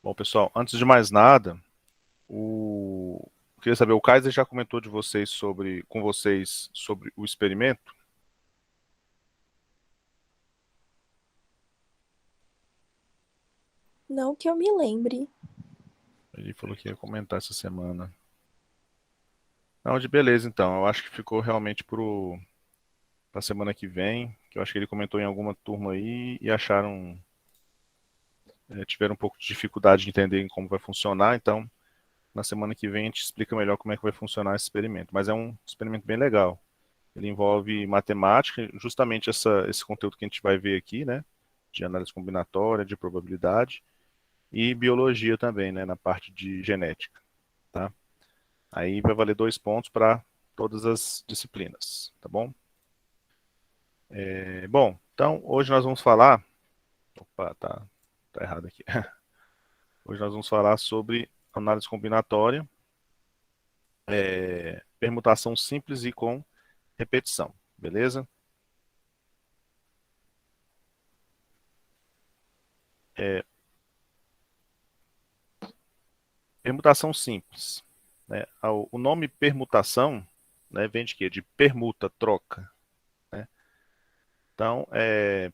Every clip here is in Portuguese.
Bom, pessoal, antes de mais nada, eu queria saber, o Kaiser já comentou com vocês sobre o experimento? Não que eu me lembre. Ele falou que ia comentar essa semana. Não, de beleza, então. Eu acho que ficou realmente para semana que vem, que eu acho que ele comentou em alguma turma aí e tiveram um pouco de dificuldade de entender como vai funcionar, então na semana que vem a gente explica melhor como é que vai funcionar esse experimento. Mas é um experimento bem legal. Ele envolve matemática, justamente esse conteúdo que a gente vai ver aqui, né? De análise combinatória, de probabilidade, e biologia também, né? Na parte de genética, tá? Aí vai valer 2 pontos para todas as disciplinas, tá bom? Bom, então hoje nós vamos falar. Opa, tá errado aqui. Hoje nós vamos falar sobre análise combinatória, permutação simples e com repetição, beleza? É, Permutação simples, né? O nome permutação, né, vem de quê? De permuta, troca, né? Então,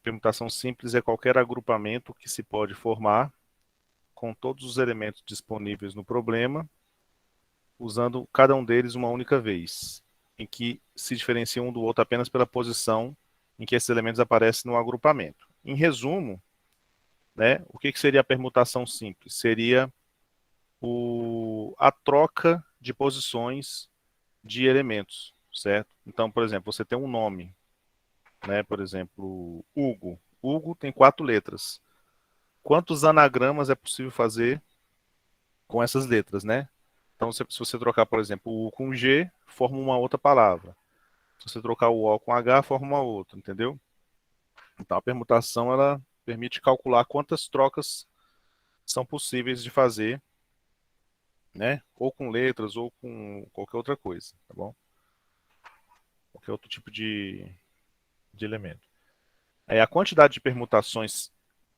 permutação simples é qualquer agrupamento que se pode formar com todos os elementos disponíveis no problema, usando cada um deles uma única vez, em que se diferencia um do outro apenas pela posição em que esses elementos aparecem no agrupamento. Em resumo, né, o que seria a permutação simples? Seria a troca de posições de elementos, certo? Então, por exemplo, você tem um nome, né? Por exemplo, Hugo. Hugo tem 4 letras. Quantos anagramas é possível fazer com essas letras, né? Então, se você trocar, por exemplo, o U com G, forma uma outra palavra. Se você trocar o O com H, forma uma outra, entendeu? Então, a permutação, ela permite calcular quantas trocas são possíveis de fazer, né? Ou com letras, ou com qualquer outra coisa, tá bom? Qualquer outro tipo de elemento. A quantidade de permutações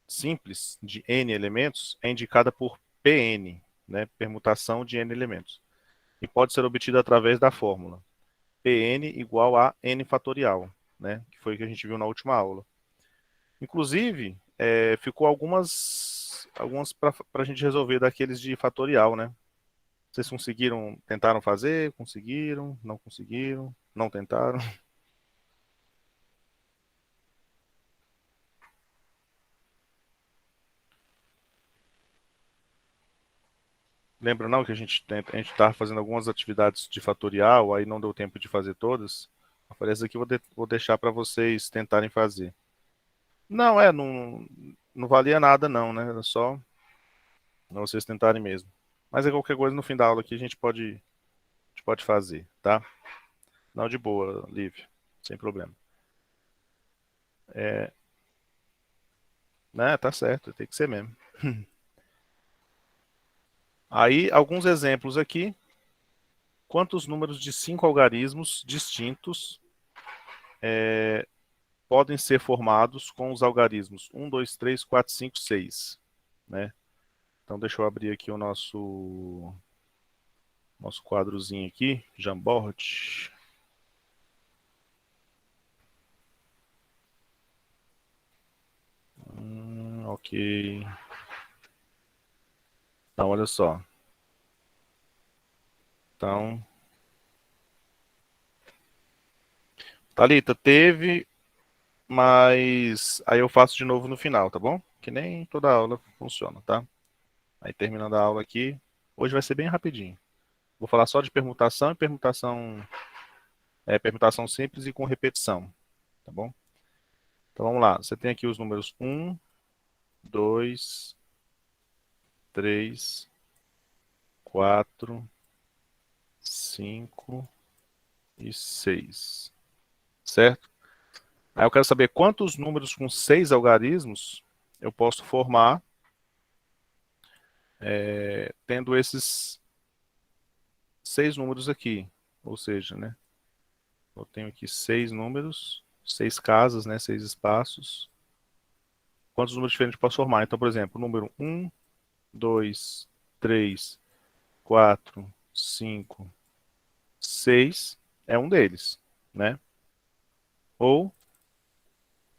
simples de n elementos é indicada por Pn, né, permutação de n elementos, e pode ser obtida através da fórmula Pn igual a n fatorial, né, que foi o que a gente viu na última aula. Inclusive, ficou algumas para a gente resolver daqueles de fatorial, né? Vocês tentaram fazer, conseguiram, não tentaram? Lembra não que a gente estava fazendo algumas atividades de fatorial, aí não deu tempo de fazer todas? Eu falei, essa aqui vou deixar para vocês tentarem fazer. Não, não valia nada não, né? Era só pra vocês tentarem mesmo. Mas é qualquer coisa no fim da aula aqui a gente pode fazer, tá? Não, de boa, Liv, sem problema. Né, tá certo, tem que ser mesmo. Aí, alguns exemplos aqui. Quantos números de 5 algarismos distintos podem ser formados com os algarismos 1, 2, 3, 4, 5, 6, né? Então deixa eu abrir aqui o nosso quadrozinho aqui, Jamboard. Ok. Então, olha só. Então, Thalita, teve, mas aí eu faço de novo no final, tá bom? Que nem toda aula funciona, tá? Aí terminando a aula aqui, hoje vai ser bem rapidinho. Vou falar só de permutação e permutação simples e com repetição, tá bom? Então vamos lá. Você tem aqui os números 1, 2, 3, 4, 5 e 6, certo? Aí eu quero saber quantos números com 6 algarismos eu posso formar tendo esses 6 números aqui. Ou seja, né? Eu tenho aqui 6 números, 6 casas, né? 6 espaços. Quantos números diferentes eu posso formar? Então, por exemplo, o número 1, 2, 3, 4, 5, 6 é um deles, né? Ou,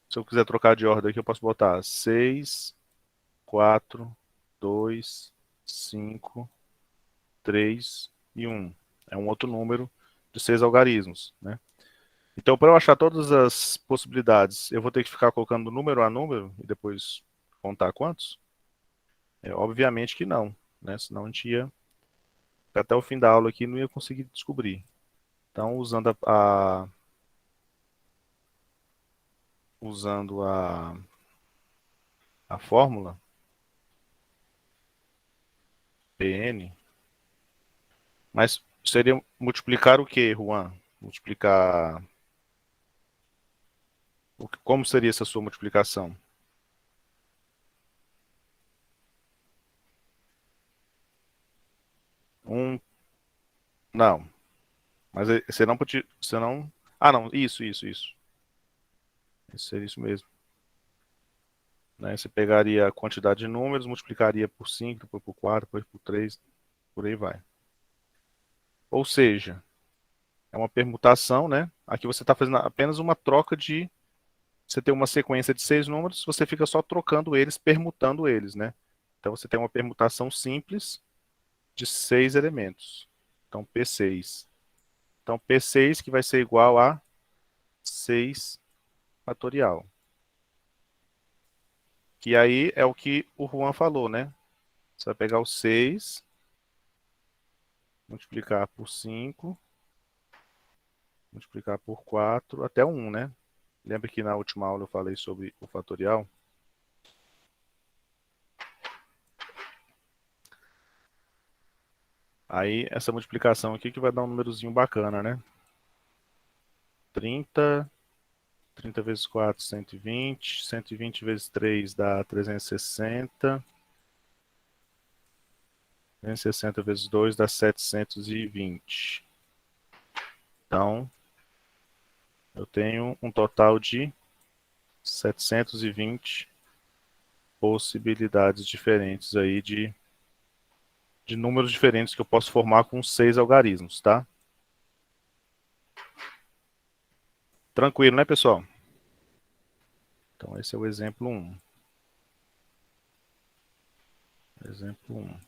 se eu quiser trocar de ordem aqui, eu posso botar 6, 4, 2, 5, 3 e 1. É um outro número de 6 algarismos, né? Então, para eu achar todas as possibilidades, eu vou ter que ficar colocando número a número e depois contar quantos? Obviamente que não, né? Senão a gente ia até o fim da aula aqui e não ia conseguir descobrir. Então, usando a fórmula Pn, mas seria multiplicar o que, Juan? Multiplicar. Como seria essa sua multiplicação? Um. Não. Mas você não pode. Você não. Ah, não. Isso. Isso seria isso mesmo. Né? Você pegaria a quantidade de números, multiplicaria por 5, depois por 4, depois por 3, por aí vai. Ou seja, é uma permutação, né? Aqui você está fazendo apenas uma troca de. Você tem uma sequência de 6 números, você fica só trocando eles, permutando eles, né? Então você tem uma permutação simples de 6 elementos. Então P6. Então P6 que vai ser igual a 6 fatorial. Que aí é o que o Juan falou, né? Você vai pegar o 6, multiplicar por 5, multiplicar por 4, até o 1, né? Lembra que na última aula eu falei sobre o fatorial? Aí essa multiplicação aqui que vai dar um númerozinho bacana, né? 30, 30 vezes 4, 120, 120 vezes 3 dá 360, 360 vezes 2 dá 720. Então, eu tenho um total de 720 possibilidades diferentes aí de números diferentes que eu posso formar com 6 algarismos, tá? Tranquilo, né, pessoal? Então, esse é o exemplo 1. Exemplo 1.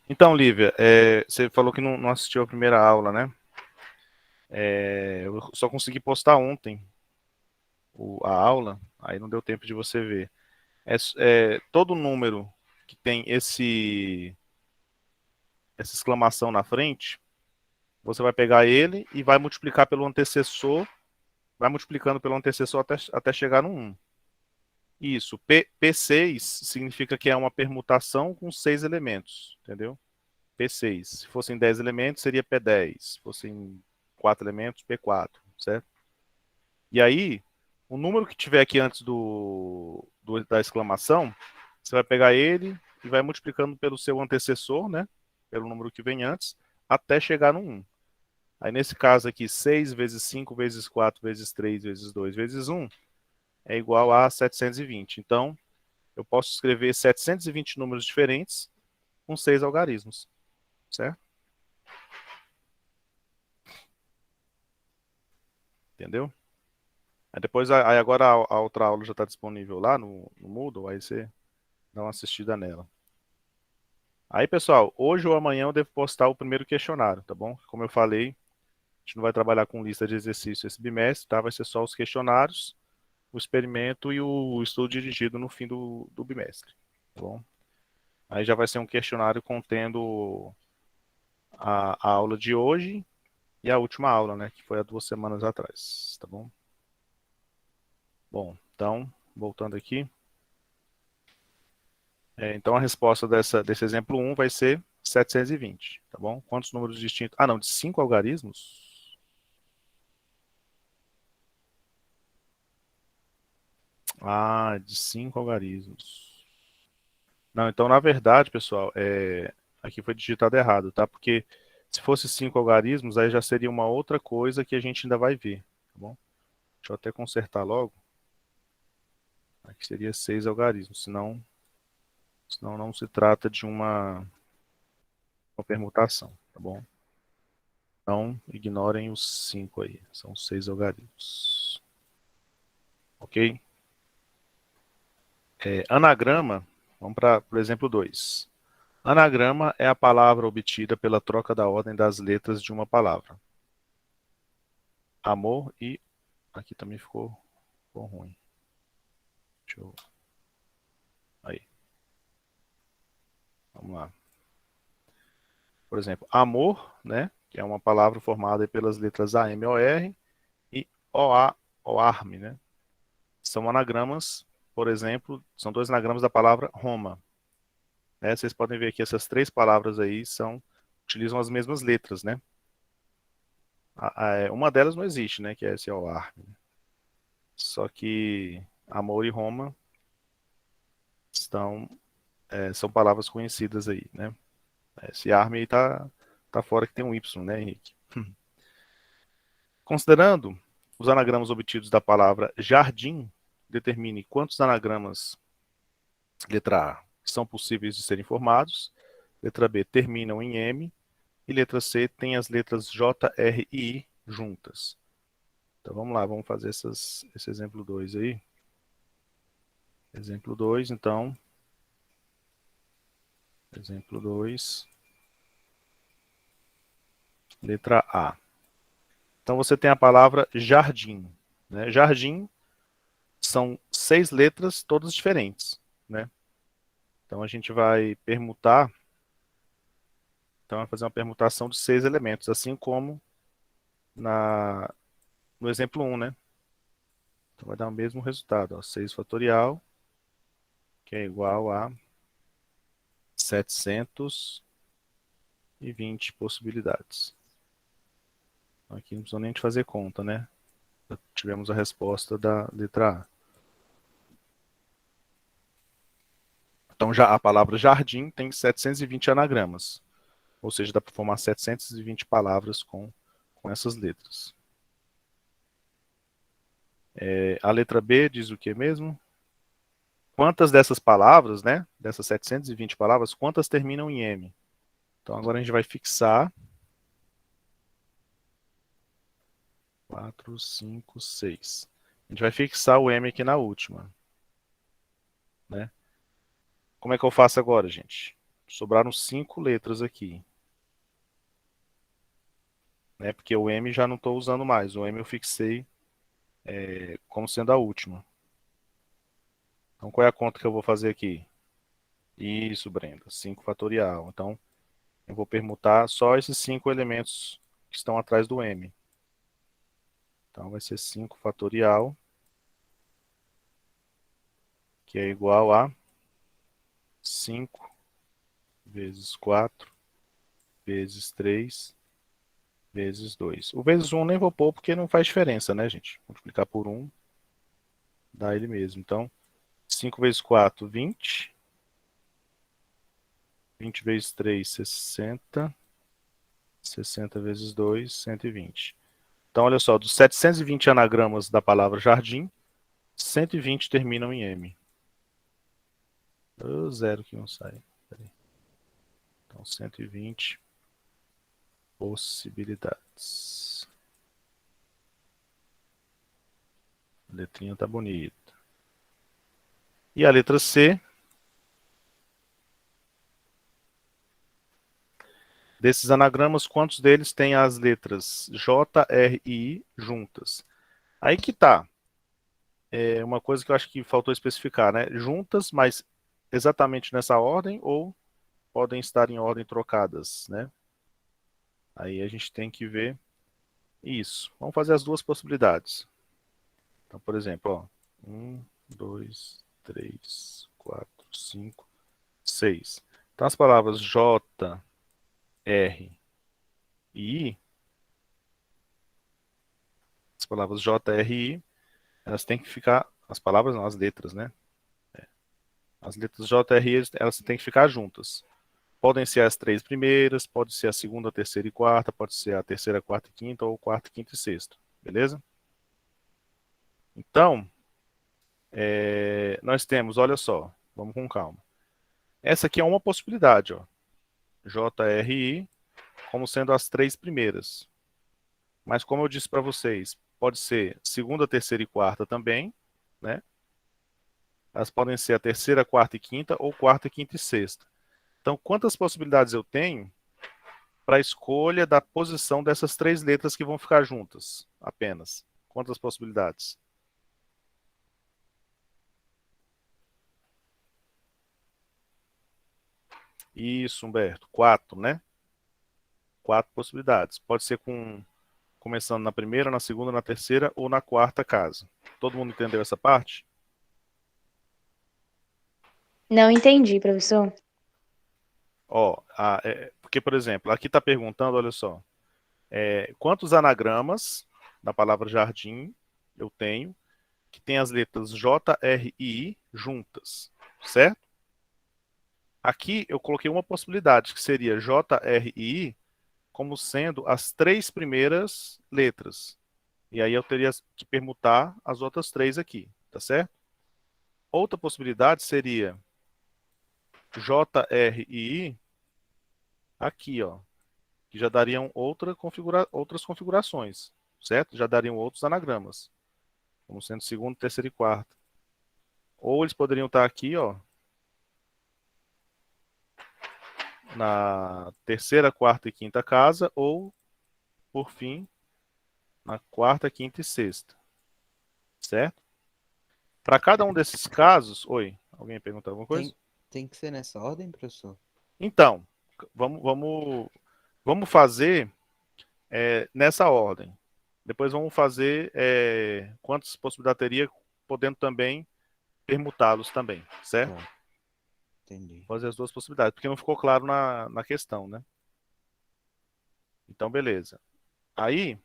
Então, Lívia, você falou que não assistiu a primeira aula, né? Eu só consegui postar ontem a aula, aí não deu tempo de você ver. Todo número que tem essa exclamação na frente, você vai pegar ele e vai multiplicar pelo antecessor, vai multiplicando pelo antecessor até chegar no 1. Isso, P6 significa que é uma permutação com 6 elementos, entendeu? P6. Se fossem 10 elementos, seria P10. Se fossem 4 elementos, P4, certo? E aí, o número que tiver aqui antes da exclamação, você vai pegar ele e vai multiplicando pelo seu antecessor, né? Pelo número que vem antes, até chegar no 1. Aí, nesse caso aqui, 6 vezes 5 vezes 4 vezes 3 vezes 2 vezes 1 é igual a 720. Então, eu posso escrever 720 números diferentes com 6 algarismos, certo? Entendeu? Aí depois, aí agora a outra aula já está disponível lá no Moodle, aí você dá uma assistida nela. Aí, pessoal, hoje ou amanhã eu devo postar o primeiro questionário, tá bom? Como eu falei, a gente não vai trabalhar com lista de exercícios esse bimestre, tá? Vai ser só os questionários, o experimento e o estudo dirigido no fim do bimestre, tá bom? Aí já vai ser um questionário contendo a aula de hoje e a última aula, né? Que foi há 2 semanas atrás, tá bom? Bom, então, voltando aqui. Então a resposta desse exemplo 1 vai ser 720, tá bom? Quantos números distintos? Ah, não, de 5 algarismos? Ah, de 5 algarismos. Não, então na verdade, pessoal, aqui foi digitado errado, tá? Porque se fosse 5 algarismos, aí já seria uma outra coisa que a gente ainda vai ver, tá bom? Deixa eu até consertar logo. Aqui seria 6 algarismos, senão não se trata de uma permutação, tá bom? Então, ignorem os 5 aí, são 6 algarismos. Ok? Anagrama, vamos para o exemplo 2. Anagrama é a palavra obtida pela troca da ordem das letras de uma palavra. Amor e... Aqui também ficou ruim. Deixa eu... Aí. Vamos lá. Por exemplo, amor, né? Que é uma palavra formada pelas letras A, M, O, R e O, A, O, ARM, né? São anagramas, por exemplo, são 2 anagramas da palavra Roma. Né? Vocês podem ver que essas 3 palavras aí utilizam as mesmas letras, né? Uma delas não existe, né? Que é esse O, ARM. Só que amor e Roma são palavras conhecidas aí, né? Esse ARM aí tá fora que tem um Y, né, Henrique? Considerando os anagramas obtidos da palavra jardim, determine quantos anagramas, letra A, são possíveis de serem formados, letra B, terminam em M, e letra C, tem as letras J, R e I juntas. Então vamos lá, vamos fazer esse exemplo 2 aí. Exemplo 2, então. Exemplo 2. Letra A. Então você tem a palavra jardim. Né? Jardim são 6 letras, todas diferentes. Né? Então a gente vai permutar. Então vai fazer uma permutação de 6 elementos, assim como no exemplo 1, né? Então vai dar o mesmo resultado, ó, 6 fatorial, que é igual a 720 possibilidades. Aqui não precisa nem de fazer conta, né? Já tivemos a resposta da letra A. Então já a palavra jardim tem 720 anagramas. Ou seja, dá para formar 720 palavras com essas letras. A letra B diz o que mesmo? Quantas dessas palavras, né? Dessas 720 palavras, quantas terminam em M? Então agora a gente vai fixar 4, 5, 6. A gente vai fixar o M aqui na última. Né? Como é que eu faço agora, gente? Sobraram 5 letras aqui. Né? Porque o M já não estou usando mais. O M eu fixei como sendo a última. Então qual é a conta que eu vou fazer aqui? Isso, Brenda. 5 fatorial. Então eu vou permutar só esses 5 elementos que estão atrás do M. Então vai ser 5 fatorial, que é igual a 5 vezes 4 vezes 3 vezes 2. O vezes 1 nem vou pôr porque não faz diferença, né, gente? Multiplicar por 1 dá ele mesmo. Então, 5 vezes 4, 20. 20 vezes 3, 60. 60 vezes 2, 120. Então, olha só, dos 720 anagramas da palavra jardim, 120 terminam em M. Zero que não sai. Então, 120 possibilidades. A letrinha tá bonita. E a letra C, desses anagramas, quantos deles têm as letras J, R e I juntas? Aí que tá. É uma coisa que eu acho que faltou especificar, né? Juntas, mas exatamente nessa ordem ou podem estar em ordem trocadas, né? Aí a gente tem que ver isso. Vamos fazer as duas possibilidades. Então, por exemplo, ó, 1, 2, 3, 4, 5, 6. Então, as palavras J, R e I, as palavras J, R e I, elas têm que ficar, as palavras não, as letras, né? As letras J, R e I, elas têm que ficar juntas. Podem ser as 3 primeiras, pode ser a segunda, terceira e quarta, pode ser a terceira, quarta e quinta, ou quarta, quinta e sexta. Beleza? Então, nós temos, olha só, vamos com calma. Essa aqui é uma possibilidade, ó. JRI como sendo as três primeiras. Mas como eu disse para vocês, pode ser segunda, terceira e quarta também, né? Elas podem ser a terceira, quarta e quinta, ou quarta, quinta e sexta. Então, quantas possibilidades eu tenho para a escolha da posição dessas três letras que vão ficar juntas, apenas? Quantas possibilidades? Isso, Humberto. Quatro, né? Quatro possibilidades. Pode ser começando na primeira, na segunda, na terceira ou na quarta casa. Todo mundo entendeu essa parte? Não entendi, professor. Ó, porque, por exemplo, aqui está perguntando, olha só, quantos anagramas da palavra jardim eu tenho que tem as letras J, R e I juntas, certo? Aqui eu coloquei uma possibilidade, que seria J, R e I como sendo as três primeiras letras. E aí eu teria que permutar as outras três aqui, tá certo? Outra possibilidade seria J, R e I aqui, ó, que já dariam outras configurações, certo? Já dariam outros anagramas, como sendo segundo, terceiro e quarto. Ou eles poderiam estar aqui, ó, na terceira, quarta e quinta casa, ou, por fim, na quarta, quinta e sexta, certo? Para cada um desses casos, oi, alguém perguntou alguma coisa? Tem, tem que ser nessa ordem, professor? Então, vamos fazer nessa ordem. Depois vamos fazer quantas possibilidades teria, podendo também permutá-los também, certo? Tá, entendi. Fazer as duas possibilidades, porque não ficou claro na questão, né? Então, beleza. Aí,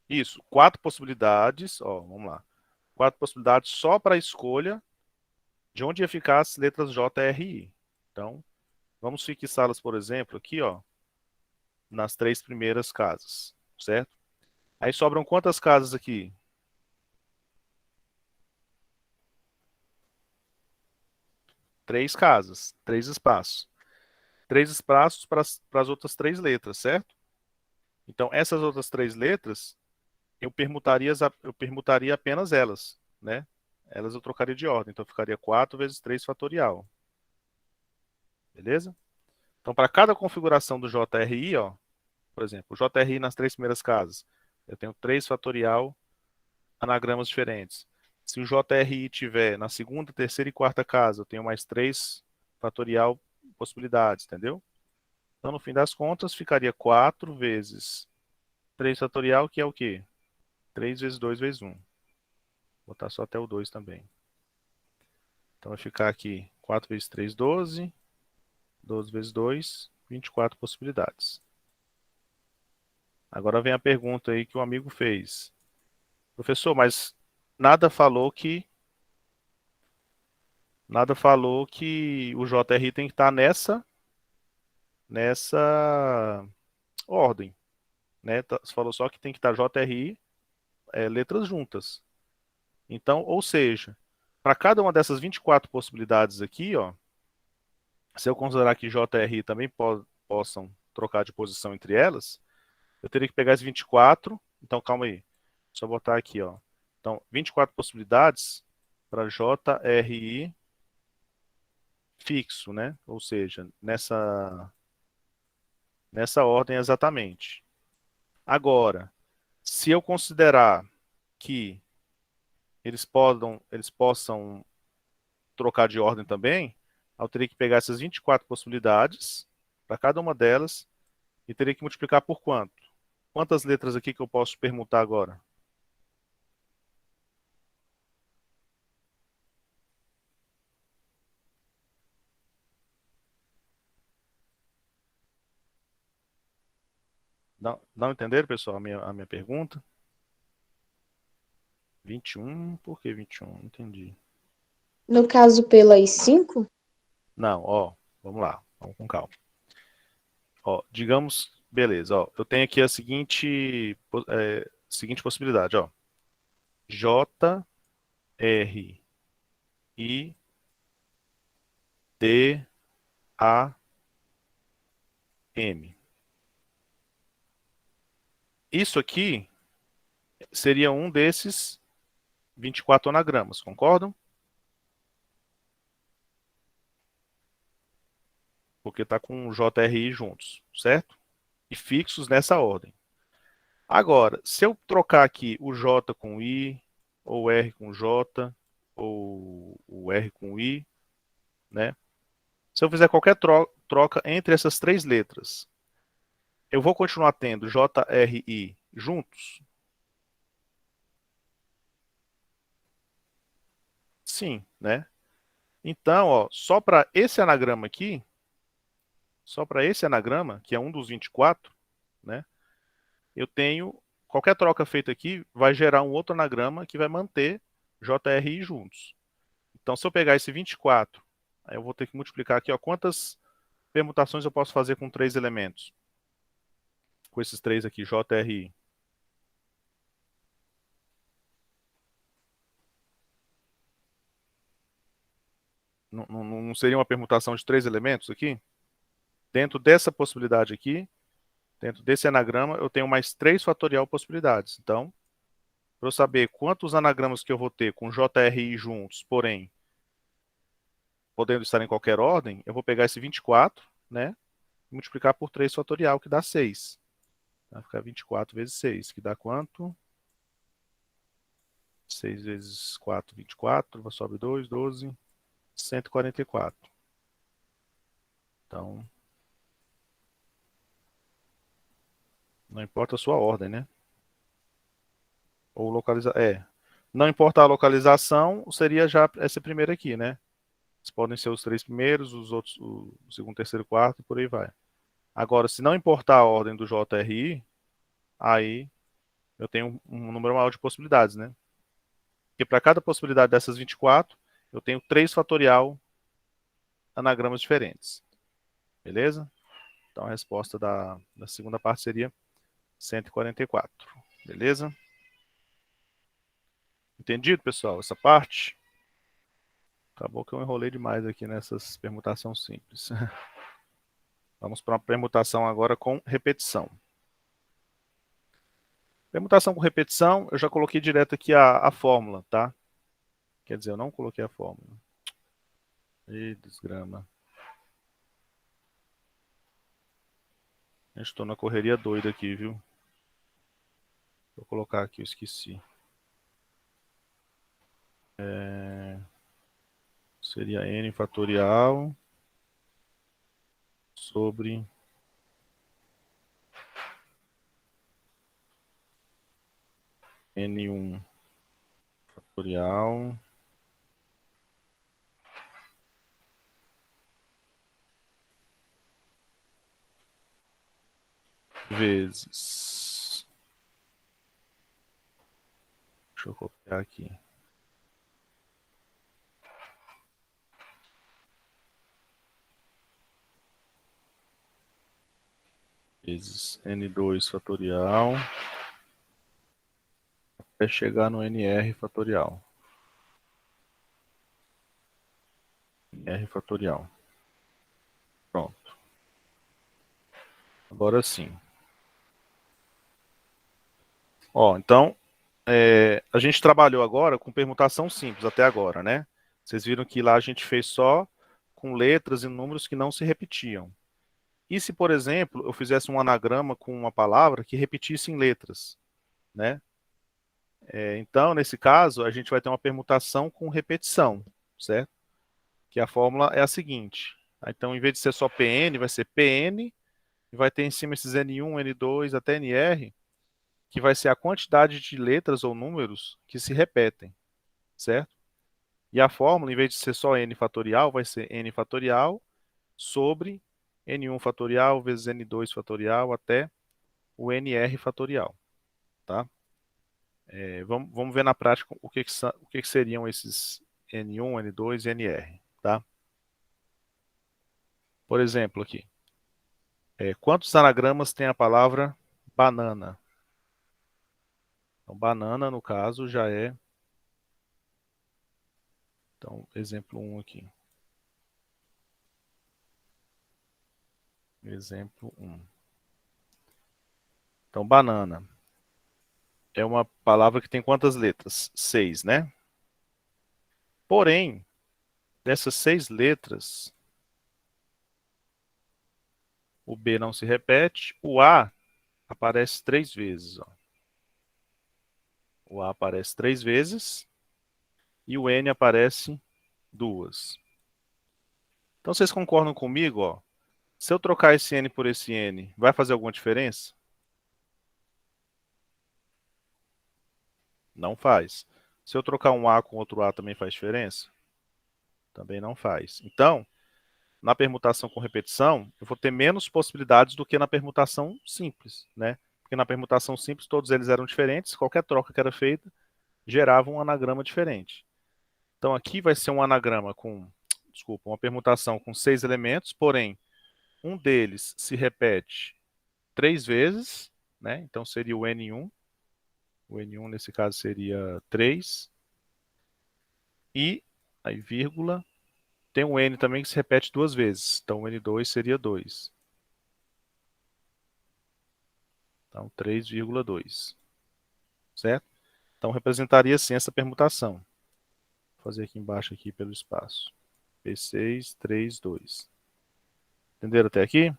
isso, quatro possibilidades, ó, vamos lá. Quatro possibilidades só para a escolha de onde ia ficar as letras J, R e I. Então, vamos fixá-las, por exemplo, aqui, ó, nas três primeiras casas, certo? Aí sobram quantas casas aqui? Três casas, três espaços. Três espaços para as outras três letras, certo? Então, essas outras três letras, eu permutaria apenas elas, né? Elas eu trocaria de ordem, então ficaria 4 vezes 3 fatorial. Beleza? Então, para cada configuração do JRI, ó, por exemplo, o JRI nas três primeiras casas, eu tenho 3 fatorial anagramas diferentes. Se o JRI tiver na segunda, terceira e quarta casa, eu tenho mais 3 fatorial possibilidades, entendeu? Então, no fim das contas, ficaria 4 vezes 3 fatorial, que é o quê? 3 vezes 2 vezes 1. Vou botar só até o 2 também. Então, vai ficar aqui 4 vezes 3, 12. 12 vezes 2, 24 possibilidades. Agora vem a pergunta aí que o amigo fez. Professor, mas nada falou que nada falou que o JRI tem que estar nessa ordem, né? Você falou só que tem que estar JRI letras juntas. Então, ou seja, para cada uma dessas 24 possibilidades aqui, ó, se eu considerar que JRI também possam trocar de posição entre elas, eu teria que pegar as 24. Então, calma aí. Só botar aqui, ó. Então, 24 possibilidades para JRI fixo, né? Ou seja, nessa ordem exatamente. Agora, se eu considerar que eles possam trocar de ordem também, eu teria que pegar essas 24 possibilidades para cada uma delas e teria que multiplicar por quanto? Quantas letras aqui que eu posso permutar agora? Não entenderam, pessoal, a minha pergunta? 21? Por que 21? Não entendi. No caso, pelas 5? Não, ó, vamos lá, vamos com calma. Ó, digamos, beleza, ó, eu tenho aqui a seguinte possibilidade, ó. J, R, I, D, A, M. Isso aqui seria um desses 24 anagramas, concordam? Porque está com o JRI juntos, certo? E fixos nessa ordem. Agora, se eu trocar aqui o J com I, ou o R com J, ou o R com I, né? Se eu fizer qualquer troca entre essas três letras, eu vou continuar tendo JRI juntos? Sim, né? Então, ó, só para esse anagrama aqui, que é um dos 24, né? Eu tenho, qualquer troca feita aqui vai gerar um outro anagrama que vai manter JRI juntos. Então, se eu pegar esse 24, aí eu vou ter que multiplicar aqui, ó, quantas permutações eu posso fazer com 3 elementos? Com esses 3 aqui, JRI. Não seria uma permutação de 3 elementos aqui? Dentro dessa possibilidade aqui, dentro desse anagrama, eu tenho mais 3 fatorial possibilidades. Então, para eu saber quantos anagramas que eu vou ter com JRI juntos, porém, podendo estar em qualquer ordem, eu vou pegar esse 24, né, e multiplicar por 3 fatorial, que dá 6. Vai ficar 24 vezes 6, que dá quanto? 6 vezes 4, 24, sobe 2, 12, 144. Então, não importa a sua ordem, né? Ou localização. Não importa a localização, seria já essa primeira aqui, né? Podem ser os 3 primeiros, os outros, o segundo, terceiro, quarto, e por aí vai. Agora, se não importar a ordem do JRI, aí eu tenho um número maior de possibilidades, né? Porque para cada possibilidade dessas 24, eu tenho 3 fatorial anagramas diferentes. Beleza? Então a resposta da segunda parte seria 144. Beleza? Entendido, pessoal? Essa parte? Acabou que eu enrolei demais aqui nessas permutações simples. Vamos para uma permutação agora com repetição. Permutação com repetição, eu já coloquei direto aqui a fórmula, tá? Quer dizer, eu não coloquei a fórmula. Ih, desgrama. Estou na correria doida aqui, viu? Vou colocar aqui, eu esqueci. Seria n fatorial sobre n1 fatorial vezes... Deixa eu copiar aqui. Vezes n2 fatorial até chegar no nr fatorial. R fatorial. Pronto. Agora sim. Ó, então, a gente trabalhou agora com permutação simples até agora, né? Vocês viram que lá a gente fez só com letras e números que não se repetiam. E se, por exemplo, eu fizesse um anagrama com uma palavra que repetisse em letras, né? Então, nesse caso, a gente vai ter uma permutação com repetição, certo? Que a fórmula é a seguinte. Então, em vez de ser só PN, vai ser PN, e vai ter em cima esses N1, N2 até NR, que vai ser a quantidade de letras ou números que se repetem, certo? E a fórmula, em vez de ser só N fatorial, vai ser N fatorial sobre N1 fatorial vezes N2 fatorial até o NR fatorial, tá? Vamos ver na prática o que seriam esses N1, N2 e NR, tá? Por exemplo, aqui. Quantos anagramas tem a palavra banana? Então, banana, no caso, já é Então, exemplo 1 aqui. Exemplo 1. Então, banana é uma palavra que tem quantas letras? 6, né? Porém, dessas 6 letras, o B não se repete, o A aparece 3 vezes. Ó. O A aparece 3 vezes e o N aparece 2. Então, vocês concordam comigo? Ó? Se eu trocar esse N por esse N, vai fazer alguma diferença? Não faz. Se eu trocar um A com outro A, também faz diferença? Também não faz. Então, na permutação com repetição, eu vou ter menos possibilidades do que na permutação simples, né? Porque na permutação simples todos eles eram diferentes, qualquer troca que era feita gerava um anagrama diferente. Então aqui vai ser um anagrama com, desculpa, uma permutação com 6 elementos, porém um deles se repete 3 vezes, né? Então seria o N1. O N1 nesse caso seria 3. E aí vírgula, tem um N também que se repete 2 vezes. Então o N2 seria 2. Então 3,2. Certo? Então representaria assim essa permutação. Vou fazer aqui embaixo aqui pelo espaço. P6, 3, 2. Entenderam até aqui?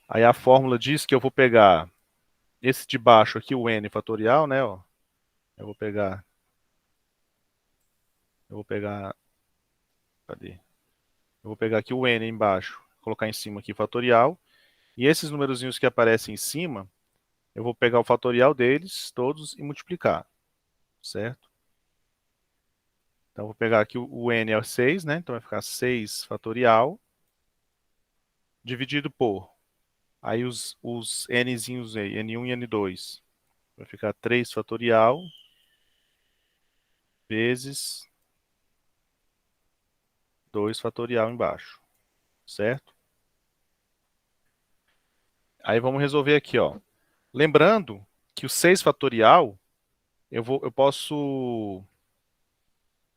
Aí a fórmula diz que eu vou pegar esse de baixo aqui, o n fatorial, né? Ó. Eu vou pegar. Cadê? Eu vou pegar aqui o n embaixo, colocar em cima aqui fatorial. E esses numerozinhos que aparecem em cima, eu vou pegar o fatorial deles todos e multiplicar. Certo? Então, eu vou pegar aqui o n é 6, né? Então, vai ficar 6 fatorial dividido por. Aí, os nzinhos aí, n1 e n2. Vai ficar 3 fatorial vezes 2 fatorial embaixo. Certo? Aí, vamos resolver aqui, ó. Lembrando que o 6 fatorial, eu posso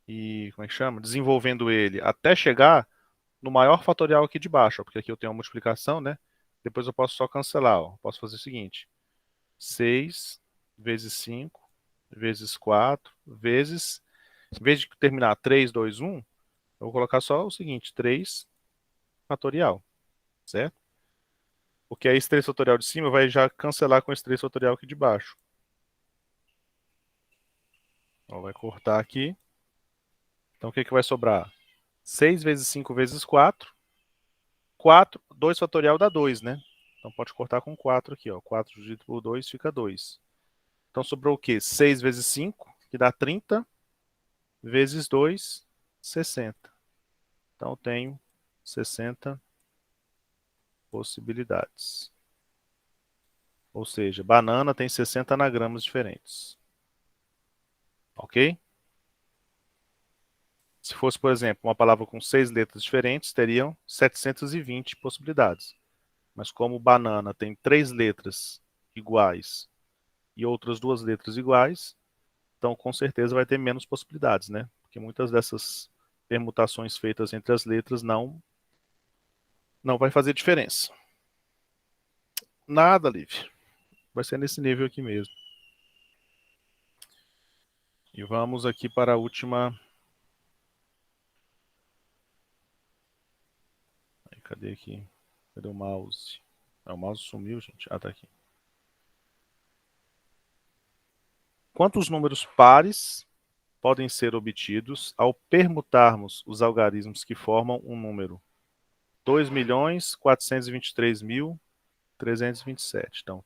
ir, como é que chama? Desenvolvendo ele até chegar no maior fatorial aqui de baixo, ó, porque aqui eu tenho uma multiplicação, né? Depois eu posso só cancelar, ó. Posso fazer o seguinte: 6 vezes 5 vezes 4 vezes, em vez de terminar 3, 2, 1, eu vou colocar só o seguinte, 3 fatorial, certo? Porque aí esse 3 fatorial de cima vai já cancelar com esse 3 fatorial aqui de baixo. Ó, vai cortar aqui. Então o que, que vai sobrar? 6 vezes 5 vezes 4. 4, 2 fatorial dá 2, né? Então pode cortar com 4 aqui, ó. 4 dividido por 2 fica 2. Então sobrou o quê? 6 vezes 5, que dá 30, vezes 2, 60. Então eu tenho 60 possibilidades. Ou seja, banana tem 60 anagramas diferentes. Ok? Se fosse, por exemplo, uma palavra com 6 letras diferentes, teriam 720 possibilidades. Mas como banana tem 3 letras iguais e outras 2 letras iguais, então com certeza vai ter menos possibilidades, né? Porque muitas dessas permutações feitas entre as letras não vai fazer diferença. Nada, Liv. Vai ser nesse nível aqui mesmo. E vamos aqui para a última. Aí, cadê aqui? Cadê o mouse? Ah, o mouse sumiu, gente. Ah, tá aqui. Quantos números pares podem ser obtidos ao permutarmos os algarismos que formam um número? 2.423.327. Então,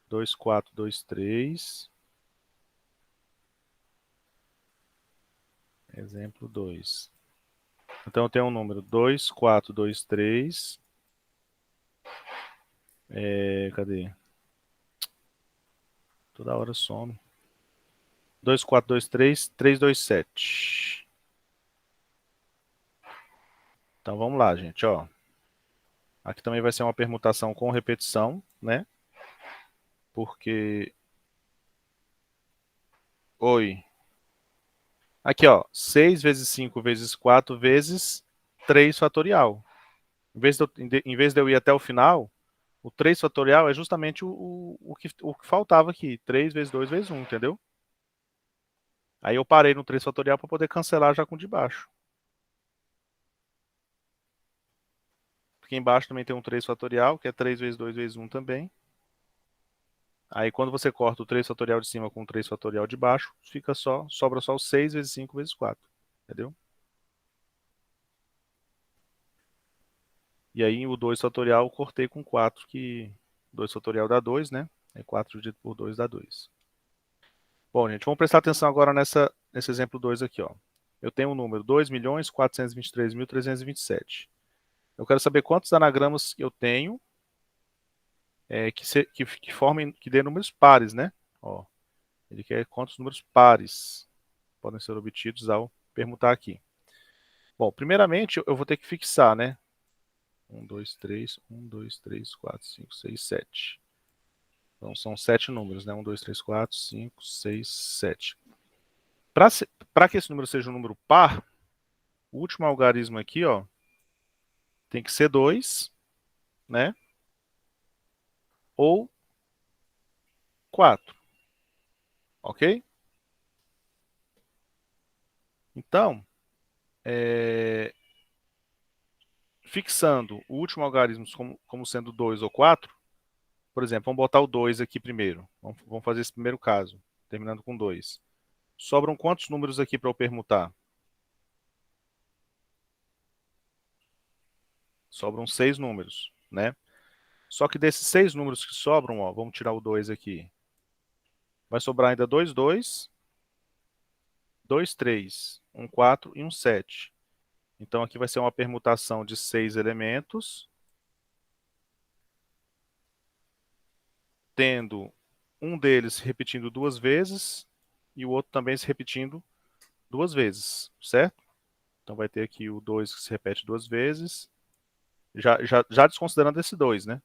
2423. Exemplo 2. Então, eu tenho um número 2423. Cadê? Toda hora some. 2423, 327. Então, vamos lá, gente, ó. Aqui também vai ser uma permutação com repetição, né? Porque Oi. Aqui, ó. 6 vezes 5 vezes 4 vezes 3 fatorial. Em vez de eu ir até o final, o 3 fatorial é justamente o que faltava aqui. 3 vezes 2 vezes 1, entendeu? Aí eu parei no 3 fatorial para poder cancelar já com o de baixo. Porque embaixo também tem um 3 fatorial, que é 3 vezes 2 vezes 1 também. Aí quando você corta o 3 fatorial de cima com o 3 fatorial de baixo, sobra só o 6 vezes 5 vezes 4. Entendeu? E aí o 2 fatorial eu cortei com 4, que 2 fatorial dá 2, né? Aí 4 dividido por 2 dá 2. Bom, gente, vamos prestar atenção agora nesse exemplo 2 aqui, ó. Eu tenho o número 2.423.327. Eu quero saber quantos anagramas eu tenho que formem, que dê números pares, né? Ó, ele quer quantos números pares podem ser obtidos ao permutar aqui. Bom, primeiramente eu vou ter que fixar, né? 1, 2, 3, 1, 2, 3, 4, 5, 6, 7. Então são 7 números, né? 1, 2, 3, 4, 5, 6, 7. Para que esse número seja um número par, o último algarismo aqui, ó, tem que ser 2, né? Ou 4, ok? Então, fixando o último algarismo como sendo 2 ou 4, por exemplo, vamos botar o 2 aqui primeiro. Vamos fazer esse primeiro caso, terminando com 2. Sobram quantos números aqui para eu permutar? Sobram 6 números, né? Só que desses 6 números que sobram, ó, vamos tirar o 2 aqui. Vai sobrar ainda 2, 2, 2, 3, 1, 4 e 1, 7. Então aqui vai ser uma permutação de 6 elementos, tendo um deles se repetindo 2 vezes e o outro também se repetindo 2 vezes, certo? Então vai ter aqui o 2 que se repete 2 vezes, já desconsiderando esse 2, né?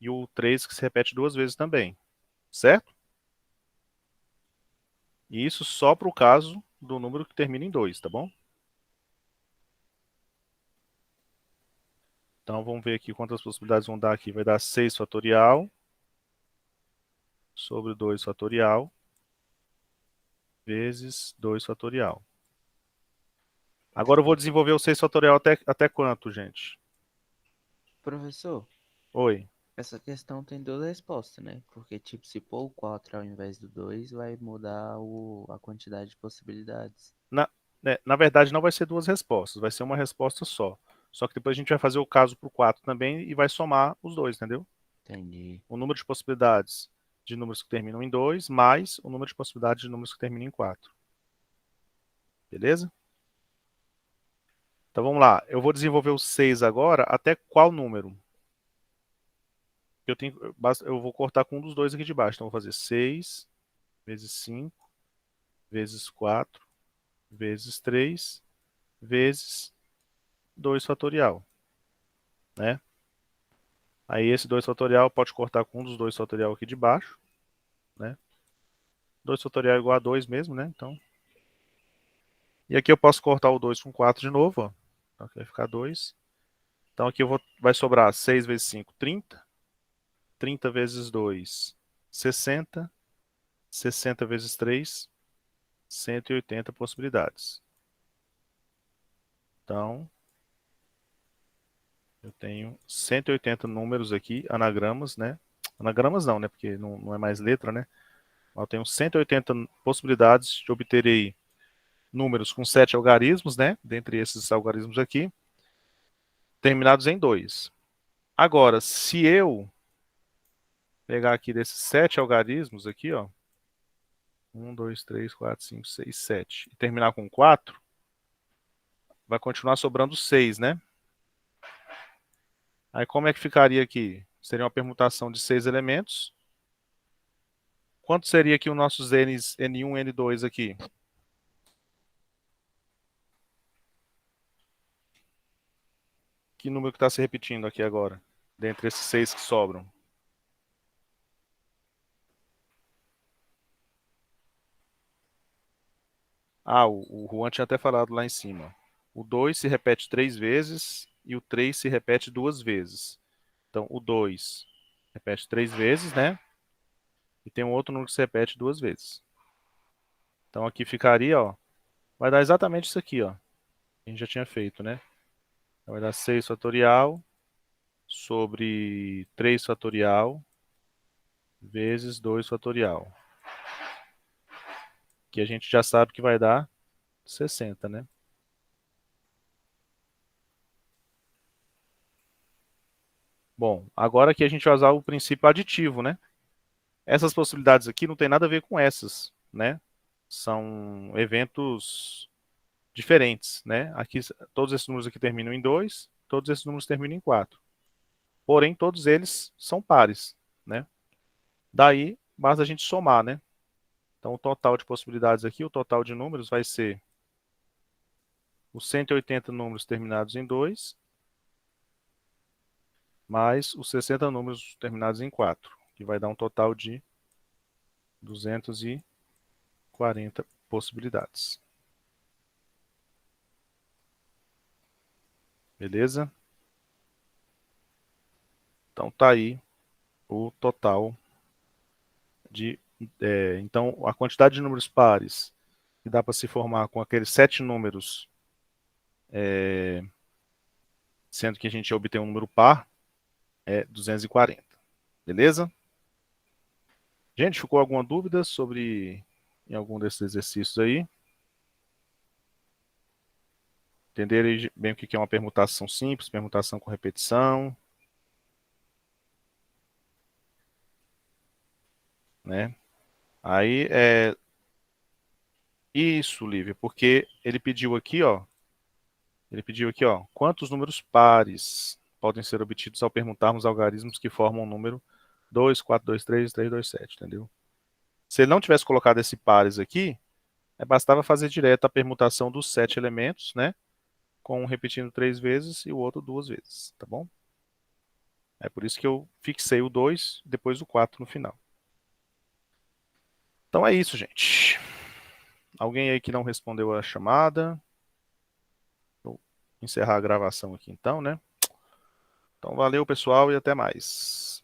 E o 3 que se repete 2 vezes também, certo? E isso só para o caso do número que termina em 2, tá bom? Então vamos ver aqui quantas possibilidades vão dar aqui. Vai dar 6 fatorial sobre 2 fatorial vezes 2 fatorial. Agora eu vou desenvolver o 6 fatorial até quanto, gente? Professor, Oi. essa questão tem duas respostas, né? Porque, tipo, se pôr o 4 ao invés do 2, vai mudar a quantidade de possibilidades. Na verdade, não vai ser duas respostas, vai ser uma resposta só. Só que depois a gente vai fazer o caso para o 4 também e vai somar os dois, entendeu? Entendi. O número de possibilidades de números que terminam em 2 mais o número de possibilidades de números que terminam em 4. Beleza? Então vamos lá. Eu vou desenvolver o 6 agora até qual número? Eu vou cortar com um dos dois aqui de baixo. Então eu vou fazer 6 vezes 5 vezes 4 vezes 3 vezes 2 fatorial, né? Aí esse 2 fatorial pode cortar com um dos 2 fatorial aqui de baixo, né? 2 fatorial é igual a 2 mesmo, né? Então, e aqui eu posso cortar o 2 com 4 de novo, ó. Então aqui vai ficar 2. Então aqui vai sobrar 6 vezes 5, 30. 30 vezes 2, 60. 60 vezes 3, 180 possibilidades. Então, eu tenho 180 números aqui, anagramas, né? Anagramas não, né? Porque não é mais letra, né? Eu tenho 180 possibilidades de obter aí números com 7 algarismos, né? Dentre esses algarismos aqui, terminados em 2. Agora, se eu pegar aqui desses 7 algarismos aqui, ó, 1, 2, 3, 4, 5, 6, 7, e terminar com 4, vai continuar sobrando 6, né? Aí como é que ficaria aqui? Seria uma permutação de 6 elementos. Quanto seria aqui os nossos N's, N1, N2 aqui? Que número que está se repetindo aqui agora? Dentre esses 6 que sobram. Ah, o Juan tinha até falado lá em cima. O 2 se repete 3 vezes e o 3 se repete 2 vezes. Então, o 2 repete 3 vezes, né? E tem um outro número que se repete 2 vezes. Então, aqui ficaria, ó, vai dar exatamente isso aqui, ó. A gente já tinha feito, né? Então, vai dar 6 fatorial sobre 3 fatorial vezes 2 fatorial. Que a gente já sabe que vai dar 60, né? Bom, agora aqui a gente vai usar o princípio aditivo, né? Essas possibilidades aqui não tem nada a ver com essas, né? São eventos diferentes, né? Aqui, todos esses números aqui terminam em 2, todos esses números terminam em 4. Porém, todos eles são pares, né? Daí, basta a gente somar, né? Então, o total de possibilidades aqui, o total de números vai ser os 180 números terminados em 2, mais os 60 números terminados em 4, que vai dar um total de 240 possibilidades. Beleza? Então tá aí o total de. Então, a quantidade de números pares que dá para se formar com aqueles 7 números, sendo que a gente obtém um número par, é 240. Beleza? Gente, ficou alguma dúvida sobre em algum desses exercícios aí? Entenderam bem o que é uma permutação simples, permutação com repetição, né? Aí é isso, Lívia, porque ele pediu aqui, ó, quantos números pares podem ser obtidos ao permutarmos algarismos que formam o número 2, 4, 2, 3, 3, 2, 7, entendeu? Se ele não tivesse colocado esse pares aqui, bastava fazer direto a permutação dos 7 elementos, né? Com um repetindo 3 vezes e o outro 2 vezes, tá bom? É por isso que eu fixei o 2 e depois o 4 no final. Então é isso, gente. Alguém aí que não respondeu a chamada? Vou encerrar a gravação aqui então, né? Então valeu, pessoal, e até mais.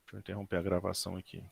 Deixa eu interromper a gravação aqui.